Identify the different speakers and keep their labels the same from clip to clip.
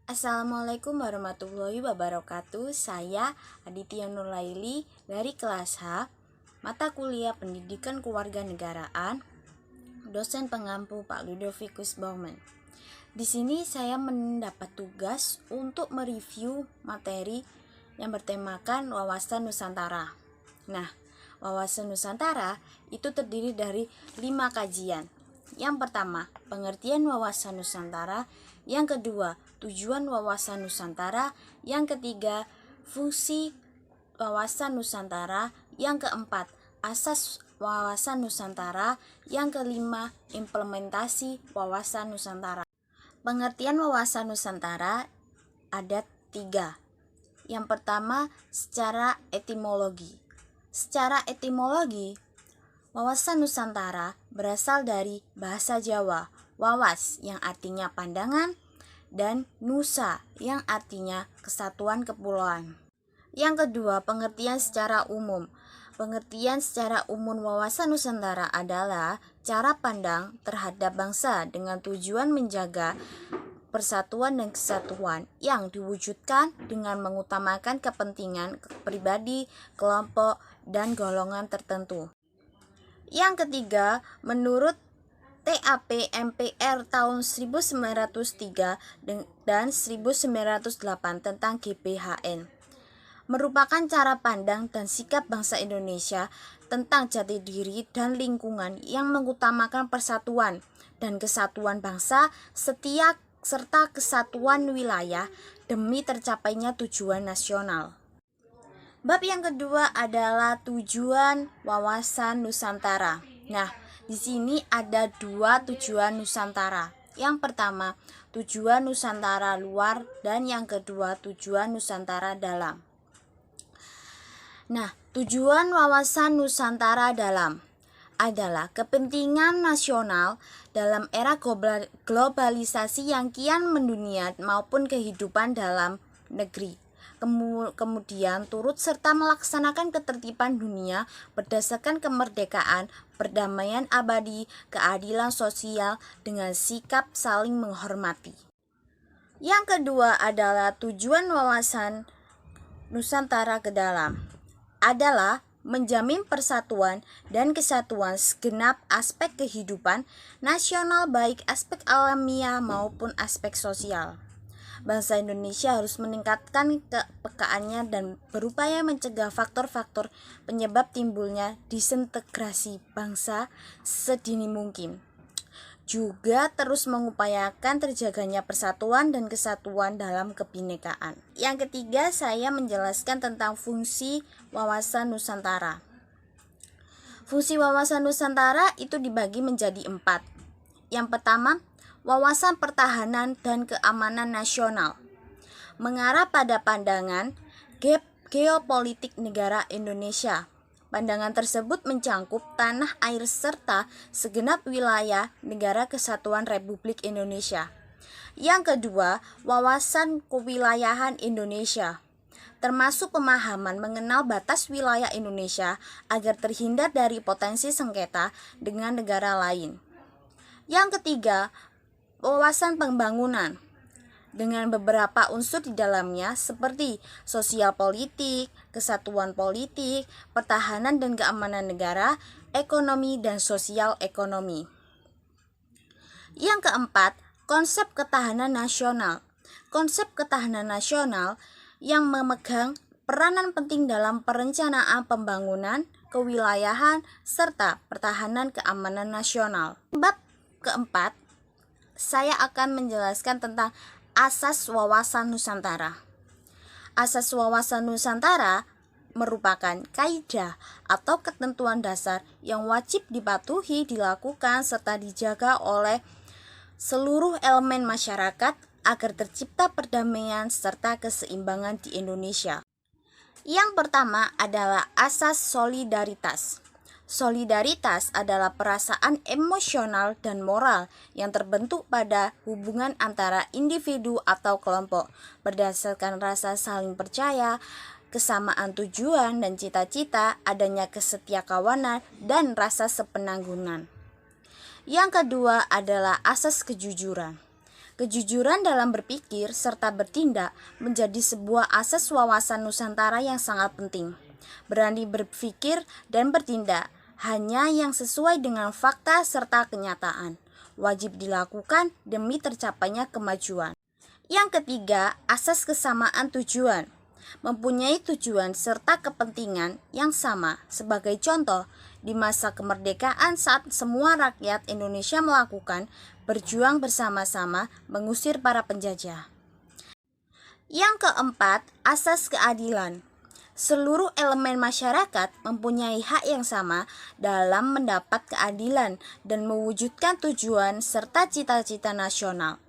Speaker 1: Assalamualaikum warahmatullahi wabarakatuh. Saya Aditya Nurlaili dari kelas H, mata kuliah Pendidikan Kewarganegaraan, dosen pengampu Pak Ludovicus Baumann. Di sini saya mendapat tugas untuk mereview materi yang bertemakan wawasan Nusantara. Nah, wawasan Nusantara itu terdiri dari 5 kajian. Yang pertama, pengertian wawasan Nusantara. Yang kedua, tujuan wawasan Nusantara. Yang ketiga, fungsi wawasan Nusantara. Yang keempat, asas wawasan Nusantara. Yang kelima, implementasi wawasan Nusantara. Pengertian wawasan Nusantara ada 3. Yang pertama, secara etimologi. Secara etimologi, wawasan Nusantara berasal dari bahasa Jawa, wawas yang artinya pandangan, dan nusa yang artinya kesatuan kepulauan. Yang kedua, pengertian secara umum. Pengertian secara umum wawasan Nusantara adalah cara pandang terhadap bangsa dengan tujuan menjaga persatuan dan kesatuan yang diwujudkan dengan mengutamakan kepentingan pribadi, kelompok, dan golongan tertentu. Yang ketiga, menurut TAP MPR tahun 1903 dan 1908 tentang GBHN, merupakan cara pandang dan sikap bangsa Indonesia tentang jati diri dan lingkungan yang mengutamakan persatuan dan kesatuan bangsa serta kesatuan wilayah demi tercapainya tujuan nasional. Bab yang kedua adalah tujuan wawasan Nusantara. Nah, di sini ada 2 tujuan Nusantara. Yang pertama, tujuan Nusantara luar, dan yang kedua, tujuan Nusantara dalam. Nah, tujuan wawasan Nusantara dalam adalah kepentingan nasional dalam era globalisasi yang kian mendunia maupun kehidupan dalam negeri. Kemudian turut serta melaksanakan ketertiban dunia berdasarkan kemerdekaan, perdamaian abadi, keadilan sosial dengan sikap saling menghormati. Yang kedua adalah tujuan wawasan Nusantara ke dalam adalah menjamin persatuan dan kesatuan segenap aspek kehidupan nasional, baik aspek alamiah maupun aspek sosial. Bangsa Indonesia harus meningkatkan kepekaannya dan berupaya mencegah faktor-faktor penyebab timbulnya disintegrasi bangsa sedini mungkin. Juga terus mengupayakan terjaganya persatuan dan kesatuan dalam kebinekaan. Yang ketiga, saya menjelaskan tentang fungsi wawasan Nusantara. Fungsi wawasan Nusantara itu dibagi menjadi 4. Yang pertama, wawasan pertahanan dan keamanan nasional, mengarah pada pandangan geopolitik negara Indonesia. Pandangan tersebut mencangkup tanah air serta segenap wilayah Negara Kesatuan Republik Indonesia. Yang kedua, wawasan kewilayahan Indonesia, termasuk pemahaman mengenal batas wilayah Indonesia agar terhindar dari potensi sengketa dengan negara lain. Yang ketiga, wawasan pembangunan dengan beberapa unsur di dalamnya seperti sosial politik, kesatuan politik, pertahanan dan keamanan negara, ekonomi dan sosial ekonomi. Yang keempat, konsep ketahanan nasional. Konsep ketahanan nasional yang memegang peranan penting dalam perencanaan pembangunan, kewilayahan, serta pertahanan keamanan nasional. Bab keempat, saya akan menjelaskan tentang asas wawasan Nusantara. Asas wawasan Nusantara merupakan kaidah atau ketentuan dasar yang wajib dipatuhi, dilakukan, serta dijaga oleh seluruh elemen masyarakat agar tercipta perdamaian serta keseimbangan di Indonesia. Yang pertama adalah asas solidaritas. Solidaritas adalah perasaan emosional dan moral yang terbentuk pada hubungan antara individu atau kelompok berdasarkan rasa saling percaya, kesamaan tujuan dan cita-cita, adanya kesetiakawanan dan rasa sepenanggungan. Yang kedua adalah asas kejujuran. Kejujuran dalam berpikir serta bertindak menjadi sebuah asas wawasan Nusantara yang sangat penting. Berani berpikir dan bertindak hanya yang sesuai dengan fakta serta kenyataan, wajib dilakukan demi tercapainya kemajuan. Yang ketiga, asas kesamaan tujuan. Mempunyai tujuan serta kepentingan yang sama. Sebagai contoh, di masa kemerdekaan saat semua rakyat Indonesia melakukan berjuang bersama-sama mengusir para penjajah. Yang keempat, asas keadilan. Seluruh elemen masyarakat mempunyai hak yang sama dalam mendapat keadilan dan mewujudkan tujuan serta cita-cita nasional.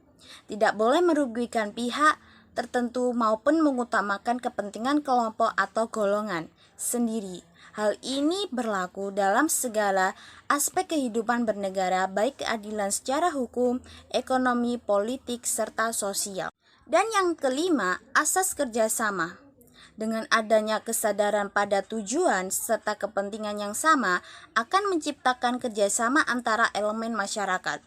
Speaker 1: Tidak boleh merugikan pihak tertentu maupun mengutamakan kepentingan kelompok atau golongan sendiri. Hal ini berlaku dalam segala aspek kehidupan bernegara, baik keadilan secara hukum, ekonomi, politik, serta sosial. Dan yang kelima, asas kerjasama. Dengan adanya kesadaran pada tujuan serta kepentingan yang sama akan menciptakan kerjasama antara elemen masyarakat.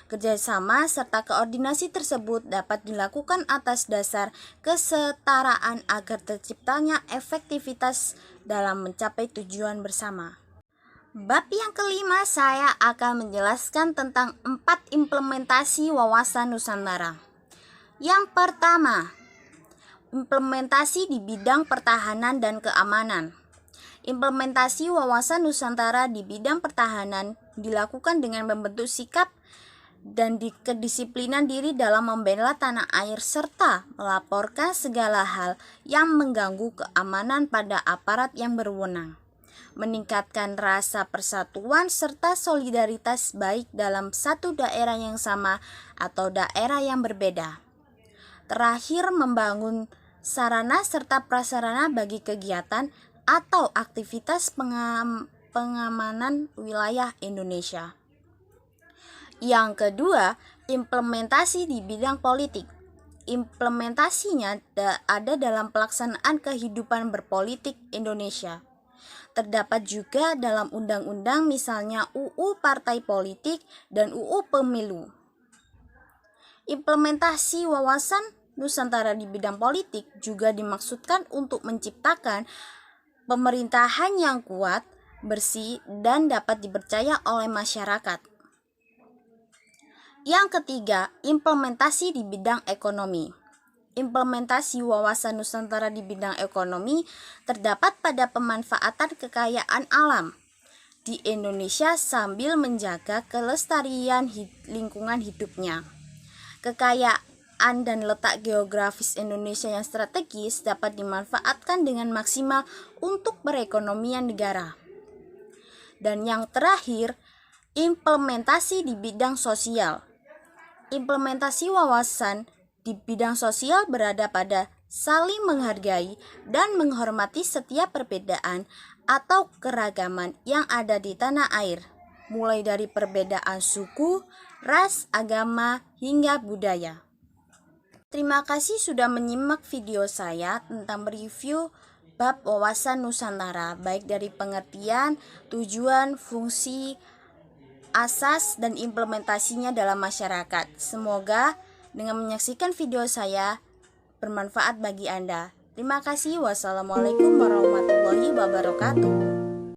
Speaker 1: Kerjasama serta koordinasi tersebut dapat dilakukan atas dasar kesetaraan agar terciptanya efektivitas dalam mencapai tujuan bersama. Bab yang kelima, saya akan menjelaskan tentang 4 implementasi wawasan Nusantara. Yang pertama, implementasi di bidang pertahanan dan keamanan. Implementasi wawasan Nusantara di bidang pertahanan dilakukan dengan membentuk sikap dan kedisiplinan diri dalam membela tanah air serta melaporkan segala hal yang mengganggu keamanan pada aparat yang berwenang. Meningkatkan rasa persatuan serta solidaritas baik dalam satu daerah yang sama atau daerah yang berbeda. Terakhir, membangun sarana serta prasarana bagi kegiatan atau aktivitas pengamanan wilayah Indonesia. Yang kedua, implementasi di bidang politik. Implementasinya ada dalam pelaksanaan kehidupan berpolitik Indonesia. Terdapat juga dalam undang-undang, misalnya UU Partai Politik dan UU Pemilu. Implementasi wawasan Nusantara di bidang politik juga dimaksudkan untuk menciptakan pemerintahan yang kuat, bersih, dan dapat dipercaya oleh masyarakat. Yang ketiga, implementasi di bidang ekonomi. Implementasi wawasan Nusantara di bidang ekonomi terdapat pada pemanfaatan kekayaan alam di Indonesia sambil menjaga kelestarian lingkungan hidupnya. Kekayaan dan letak geografis Indonesia yang strategis dapat dimanfaatkan dengan maksimal untuk perekonomian negara. Dan yang terakhir, implementasi di bidang sosial. Implementasi wawasan di bidang sosial berada pada saling menghargai dan menghormati setiap perbedaan atau keragaman yang ada di tanah air, mulai dari perbedaan suku, ras, agama, hingga budaya. Terima kasih sudah menyimak video saya tentang mereview bab wawasan Nusantara, baik dari pengertian, tujuan, fungsi, asas, dan implementasinya dalam masyarakat. Semoga dengan menyaksikan video saya bermanfaat bagi Anda. Terima kasih. Wassalamualaikum warahmatullahi wabarakatuh.